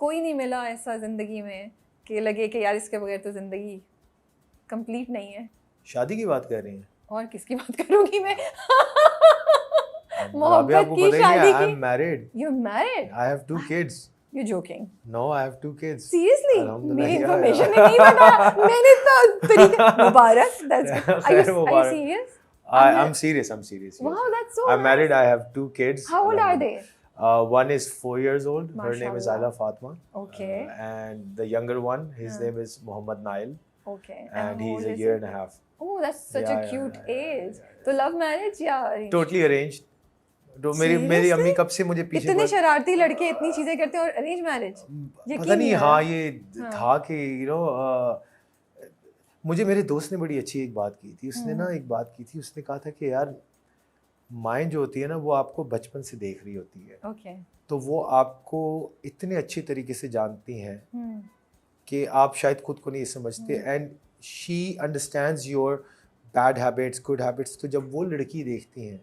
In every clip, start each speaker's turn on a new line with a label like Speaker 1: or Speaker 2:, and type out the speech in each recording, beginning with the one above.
Speaker 1: कोई नहीं मिला ऐसा ज़िंदगी में कि लगे कि यार इसके बगैर तो ज़िंदगी कंप्लीट नहीं है।
Speaker 2: शादी की बात कर रही हैं?
Speaker 1: और किसकी बात करूँगी मैं?
Speaker 2: अभी
Speaker 1: मोहब्बत
Speaker 2: आपको
Speaker 1: की,
Speaker 2: पता ही नहीं,
Speaker 1: शादी
Speaker 2: आई
Speaker 1: की।
Speaker 2: Am married,
Speaker 1: You're married?
Speaker 2: I have 2 kids.
Speaker 1: You're joking?
Speaker 2: No, I have 2 kids.
Speaker 1: Seriously?
Speaker 2: अल्हम्दुलिल्लाह,
Speaker 1: मेरी
Speaker 2: yeah,
Speaker 1: इन्फॉर्मेशन
Speaker 2: yeah.
Speaker 1: नहीं बताया मैंने तो तरीके मुबारक। That's good. Are
Speaker 2: खैर
Speaker 1: you
Speaker 2: Mubarak.
Speaker 1: serious?
Speaker 2: I'm serious. I'm serious. Yes.
Speaker 1: Wow, that's so
Speaker 2: I'm married. I have 2 kids.
Speaker 1: How old are they?
Speaker 2: One is 4 years old. Her name is
Speaker 1: Mashallah.
Speaker 2: Ayla Fatma.
Speaker 1: Okay.
Speaker 2: And the younger one, his name is Muhammad Nail.
Speaker 1: Okay.
Speaker 2: And
Speaker 1: how
Speaker 2: he's
Speaker 1: old
Speaker 2: a
Speaker 1: is
Speaker 2: year
Speaker 1: he?
Speaker 2: and a half.
Speaker 1: Oh, that's such
Speaker 2: Yeah,
Speaker 1: a
Speaker 2: yeah,
Speaker 1: cute
Speaker 2: yeah, yeah,
Speaker 1: age.
Speaker 2: yeah,
Speaker 1: तो love marriage या arranged?
Speaker 2: Totally arranged. तो मेरी
Speaker 1: Seriously?
Speaker 2: अम्मी कब से मुझे पीछे
Speaker 1: इतने शरारती लड़के इतनी चीजें करते हैं और अरेंज मैरिज?
Speaker 2: पता नहीं, हाँ ये था कि मुझे मेरे दोस्त ने बड़ी अच्छी एक बात की थी। उसने ना एक बात की थी, उसने कहा था कि यार माइंड जो होती है ना वो आपको बचपन से देख रही होती है।
Speaker 1: ओके।
Speaker 2: तो वो आपको इतने अच्छी तरीके से जानती हैं कि आप शायद खुद को नहीं समझते। And she understands your bad habits, good habits. तो जब वो लड़की देखती हैं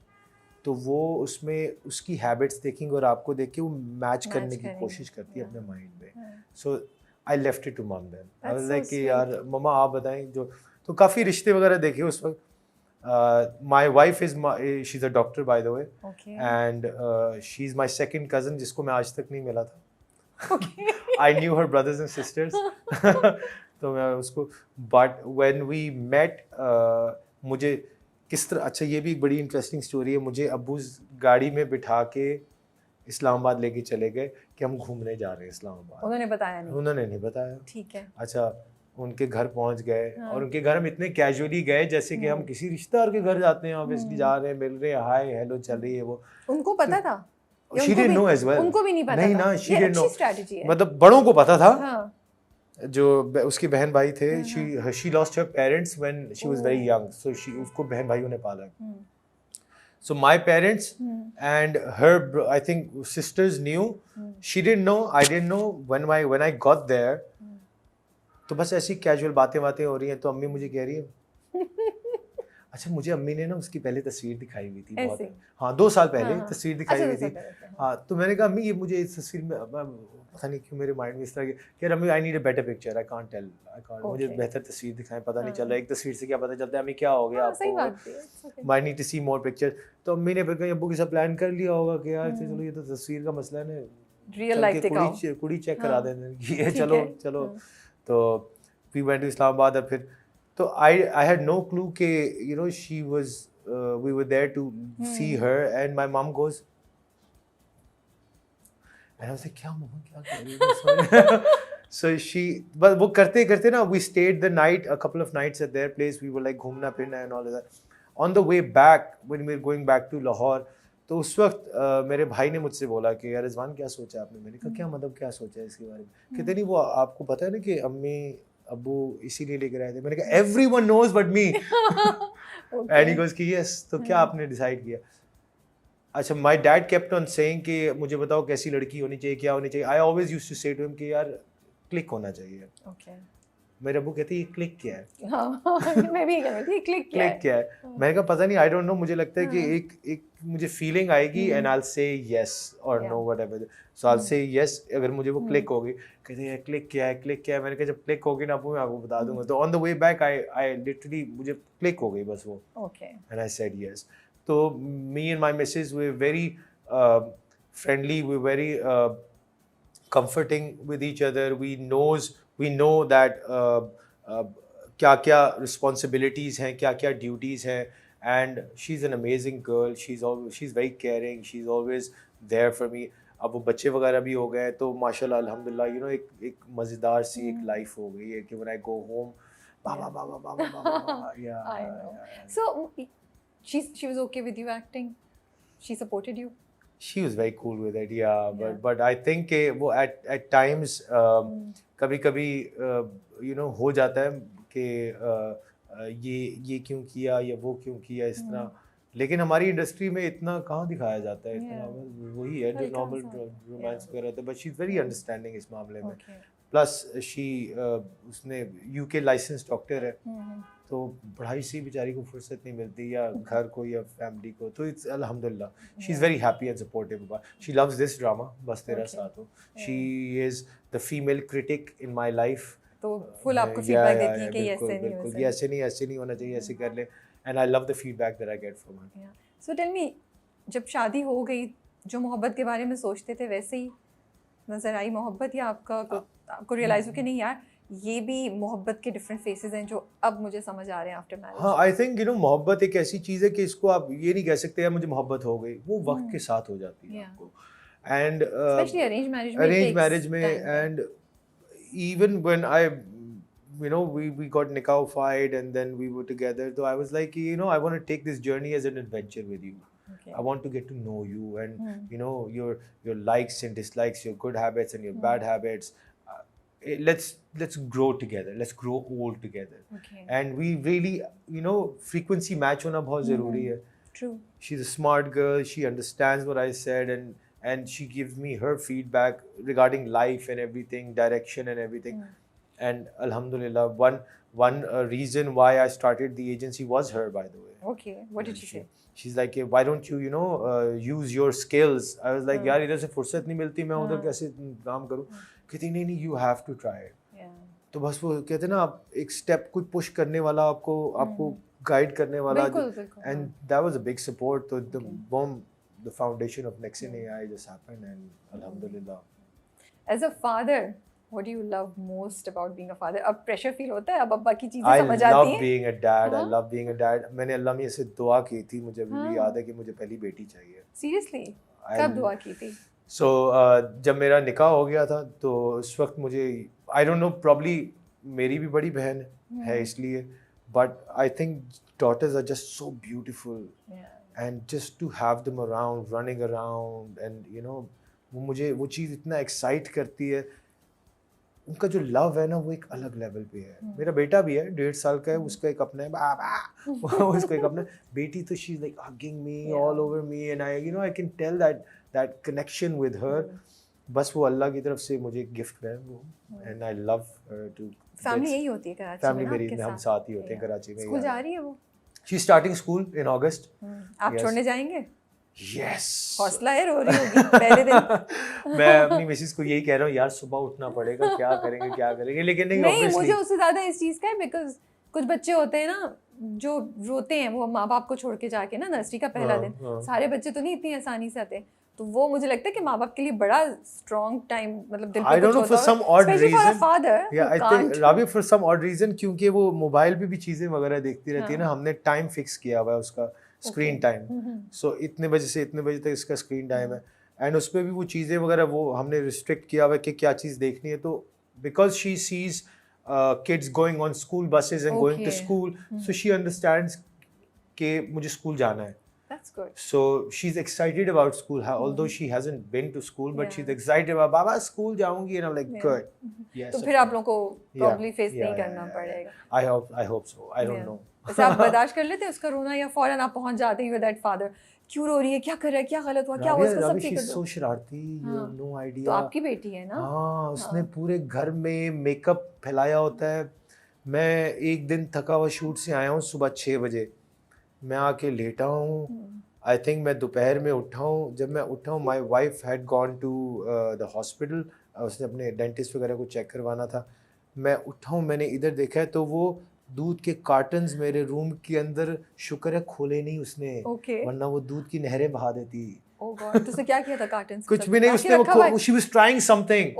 Speaker 2: तो वो उसमें उसकी हैबिट्स देखेंगे और आपको देख के वो मैच करने की कोशिश करती है अपने माइंड में। सो आई लेफ्ट इट टू मम देन। आई वाज लाइक कि यार मम्मा आप बताएं जो। तो काफ़ी रिश्ते वगैरह देखे उस वक्त। My wife is she is a doctor by the way, and she is my second cousin जिसको मैं आज तक नहीं मिला था। I knew her brothers and sisters. तो मैं उसको, बट व्हेन वी मेट मुझे किस तरह, अच्छा ये भी एक बड़ी इंटरेस्टिंग स्टोरी है। मुझे अब्बू गाड़ी में बिठा के इस्लामाबाद लेके चले गए कि हम घूमने जा रहे हैं इस्लामाबाद।
Speaker 1: उन्होंने बताया नहीं?
Speaker 2: उन्होंने नहीं बताया।
Speaker 1: ठीक है।
Speaker 2: अच्छा उनके घर पहुंच गए और उनके घर हम इतने कैजुअली गए जैसे कि हम किसी रिश्तेदार के घर जाते हैं, ऑब्वियसली जा रहे हैं, मिल रहे हैं, हाय हेलो चल रही है वो।
Speaker 1: उनको पता था?
Speaker 2: She didn't know as well.
Speaker 1: उनको भी नहीं पता
Speaker 2: नहीं
Speaker 1: था?
Speaker 2: ना, she didn't know.
Speaker 1: अच्छी स्ट्रेटजी है।
Speaker 2: मतलब बड़ों को पता था।
Speaker 1: हाँ।
Speaker 2: जो उसके बहन भाई थे, she lost her parents when she was very young, so उसको बहन भाइयों ने पाला। So my parents and her I think sisters knew. She didn't know, I didn't know. When I got there, तो बस ऐसी कैजुअल बातें हो रही हैं। तो अम्मी मुझे कह रही है अच्छा, मुझे अम्मी ने ना उसकी पहले तस्वीर दिखाई हुई थी बहुत, हाँ 2 साल पहले तस्वीर दिखाई हुई थी। हाँ तो मैंने कहा अम्मी ये मुझे इस तस्वीर में पता नहीं क्यों मेरे माइंड में इस तरह की अम्मी I need a better picture, I can't tell, मुझे बेहतर तस्वीर दिखाएं, पता नहीं चल रहा एक तस्वीर से क्या पता चलता है अम्मी क्या हो गया आपको, I need to see more picture. तो अम्मी ने फिर कहीं अब्बू के साथ प्लान कर लिया होगा कि यार चलो ये तो तस्वीर का मसला है ना,
Speaker 1: रियल लाइफ दिखाओ,
Speaker 2: कुड़ी चेक करा देने की है, चलो। तो वी वेंट टू इस्लामाबाद। फिर तो I had no clue कि she was we were there to see her, and my mom goes and I was like क्या मम्मा क्या कर रही है। So but वो करते ना we stayed the night, a couple of nights at their place. We were like घूमना फिरना and all of that. On the way back when we were going back to Lahore, तो उस वक्त मेरे भाई ने मुझसे बोला कि यार रिजवान क्या सोचा आपने। मैंने कहा क्या मतलब क्या सोचा है इसके बारे में। कहते नहीं वो आपको पता है ना कि अम्मी अब्बू इसीलिए लेकर आए थे। मैंने कहा everyone knows but me. And he goes कि यस, तो क्या आपने डिसाइड किया। अच्छा my dad kept on saying कि मुझे बताओ कैसी लड़की होनी चाहिए, क्या होनी चाहिए। आई ऑलवेज यूज्ड टू से टू हिम कि यार क्लिक होना चाहिए।
Speaker 1: ओके।
Speaker 2: मेरे अब्बू कहते ये क्लिक क्या है।
Speaker 1: हाँ, मैं भी कहती थी क्लिक क्या है।
Speaker 2: मैंने कहा पता नहीं, आई डोंट नो, मुझे लगता है कि एक मुझे फीलिंग आएगी and I will say yes और no whatever. So I will say yes अगर मुझे वो क्लिक होगी। कहते हैं क्लिक क्या है। मैंने कहा जब क्लिक होगी ना अब्बू मैं आपको बता दूंगा। तो on the way back I literally मुझे क्लिक हो गई बस वो।
Speaker 1: Okay.
Speaker 2: And I said yes. तो me and my missus we were very friendly, we were very comforting with each other. We know that क्या क्या responsibilities हैं, क्या क्या duties हैं, and she's an amazing girl. She's very caring. She's always there for me. अब वो बच्चे वगैरह भी हो गए तो माशाल्लाह अल्हम्दुलिल्लाह एक मज़ेदार सी एक लाइफ हो गई है कि when I go home Baba yeah.
Speaker 1: I know. So she was okay with you acting? She supported you?
Speaker 2: She was very cool with it, yeah. But I think वो at times कभी-कभी हो जाता है कि ये क्यों किया या वो क्यों किया इस तरह। लेकिन हमारी इंडस्ट्री में इतना कहाँ दिखाया जाता है, इतना वही है जो नॉर्मल रोमांस वगैरह होता है। But she is very understanding इस मामले में। प्लस उसने यूके लाइसेंस डॉक्टर है, तो पढ़ाई से बेचारी को फुर्सत नहीं मिलती या घर को या फैमिली को। तो इट्स अल्हम्दुलिल्लाह she is very happy and supportive about. She loves this drama बस तेरा साथ हो। She is the female critic in my life.
Speaker 1: तो फुल आपको फीडबैक देती है कि ये ऐसे नहीं
Speaker 2: बिल्कुल, ये ऐसे नहीं होना चाहिए, ऐसे कर ले, and I love the feedback that I get from her.
Speaker 1: So tell me, जब शादी हो गई, जो मोहब्बत के बारे में सोचते थे वैसे ही नजर आई मोहब्बत, या आपको रियलाइज हो कि नहीं यार ये भी मोहब्बत के डिफरेंट फेसेस हैं जो अब मुझे समझ आ रहे हैं आफ्टर मैरिज?
Speaker 2: हाँ, आई थिंक मोहब्बत एक ऐसी चीज़ है कि इसको आप ये नहीं कह सकते यार मुझे मोहब्बत हो गई, वो वक्त के साथ हो जाती है आपको. एंड
Speaker 1: स्पेशली अरेंज मैरिज में
Speaker 2: and even when I we got nikah and then we were together, so I was like, I want to take this journey as an adventure with you.
Speaker 1: Okay.
Speaker 2: I want to get to know you and your likes and dislikes, your good habits and your bad habits. Let's grow together, let's grow old together.
Speaker 1: Okay.
Speaker 2: And we really frequency match hona bahut zaruri hai.
Speaker 1: True.
Speaker 2: She's a smart girl, she understands what I said, and she gives me her feedback regarding life and everything, direction and everything. And alhamdulillah, one reason why I started the agency was her, by the way.
Speaker 1: Okay, what did she say?
Speaker 2: She's like, why don't you use your skills? I was like, यार इधर से फुर्सत नहीं मिलती, मैं उधर कैसे काम करूँ? कहती नहीं, you have to try it. तो बस वो कहते हैं ना, आप एक स्टेप कुछ पुश करने वाला, आपको गाइड करने वाला, and that was a big support. तो the foundation of Nexen AI just happened, and alhamdulillah.
Speaker 1: As a father, what do you love most about being a father? अब pressure feel होता है, अब अब्बा की चीजें समझ आती हैं?
Speaker 2: I love being a dad. I love being a dad. मैंने अल्लाह में से दुआ की थी, मुझे अभी भी याद है कि मुझे पहली बेटी चाहिए.
Speaker 1: Seriously? कब दुआ की थी?
Speaker 2: So जब मेरा निकाह हो गया था, तो उस वक्त मुझे I don't know, probably मेरी भी बड़ी बहन है इसलिए, but I think daughters are just so beautiful.
Speaker 1: Yeah.
Speaker 2: And just to have them around, running around, and वो मुझे वो चीज़ इतना एक्साइट करती है. उनका जो लव है ना, वो एक अलग लेवल पे है. मेरा बेटा भी है, 1.5 साल का है, उसका एक अपना है बाबा, उसका एक अपना बेटी. तो she is like hugging me all over me, and I can tell that connection with her. बस वो अल्लाह की तरफ से मुझे गिफ्ट है वो, and I love too.
Speaker 1: Family यही होती है कराची में?
Speaker 2: फैमिली मेरी, हम साथ ही होते हैं कराची में.
Speaker 1: स्कूल जा रही है वो?
Speaker 2: She is starting school in August.
Speaker 1: आप छोड़ने जाएंगे?
Speaker 2: Yes.
Speaker 1: हौसला है, रो रही होगी पहले दिन.
Speaker 2: मैं अपनी मिसेस को यही कह रहा हूँ, यार सुबह उठना पड़ेगा, क्या करेंगे, लेकिन नहीं
Speaker 1: मुझे उससे ज़्यादा इस चीज़ का है, बिकॉज कुछ बच्चे होते हैं ना जो रोते हैं वो माँ बाप को छोड़ के जाके ना, नर्सरी का पहला दिन. सारे बच्चे तो नहीं इतनी आसानी से आते, तो वो मुझे लगता है कि माँ बाप के लिए बड़ा स्ट्रॉन्ग टाइम, मतलब दिल पे कुछ होता है, for some odd reason.
Speaker 2: I think rabi for some odd reason, क्योंकि वो मोबाइल पे भी चीज़ें वगैरह देखती रहती है ना, हमने टाइम फिक्स किया हुआ है उसका स्क्रीन टाइम. सो इतने बजे से इतने बजे तक इसका स्क्रीन टाइम है, एंड उस पर भी वो चीज़ें वगैरह वो हमने रिस्ट्रिक्ट किया हुआ है कि क्या चीज़ देखनी है. तो because she sees kids going on school buses and going to school, so she understands कि मुझे स्कूल जाना है.
Speaker 1: That's good.
Speaker 2: So she's excited about school, although she hasn't been to school, but she's excited about Baba school जाऊंगी, and I'm like good. Yes.
Speaker 1: तो फिर आप लोगों को probably face नहीं करना पड़ेगा.
Speaker 2: I hope so. I don't know.
Speaker 1: वैसे आप बर्दाश्त कर लेते हैं उसका रोना, या फौरन आप पहुंच जाते हैं with that father? क्यों रो रही है, क्या कर रहा है, क्या गलत हुआ, क्या हुआ, इसको सब ठीक कर दो.
Speaker 2: so शरारती, you have no idea.
Speaker 1: तो आपकी बेटी है ना?
Speaker 2: हाँ, उसने पूरे घर में मेकअप फैलाया होता है. मैं एक दिन थका हुआ शूट से आया हूँ सुबह 6 बजे, मैं आके लेटा हूँ. आई थिंक मैं दोपहर में उठा हूँ. जब मैं उठा हूँ, my wife had gone to the hospital, उसने अपने डेंटिस्ट वगैरह को चेक करवाना था. मैं उठा हूँ, मैंने इधर देखा है तो वो दूध के कार्टन्स मेरे रूम के अंदर, शुक्र है खोले नहीं उसने, वरना वो दूध की नहरें बहा देती.
Speaker 1: ओह गॉड, तो उसने क्या किया था कार्टन्स?
Speaker 2: कुछ भी नहीं, उसने शी वाज ट्राइंग समथिंग.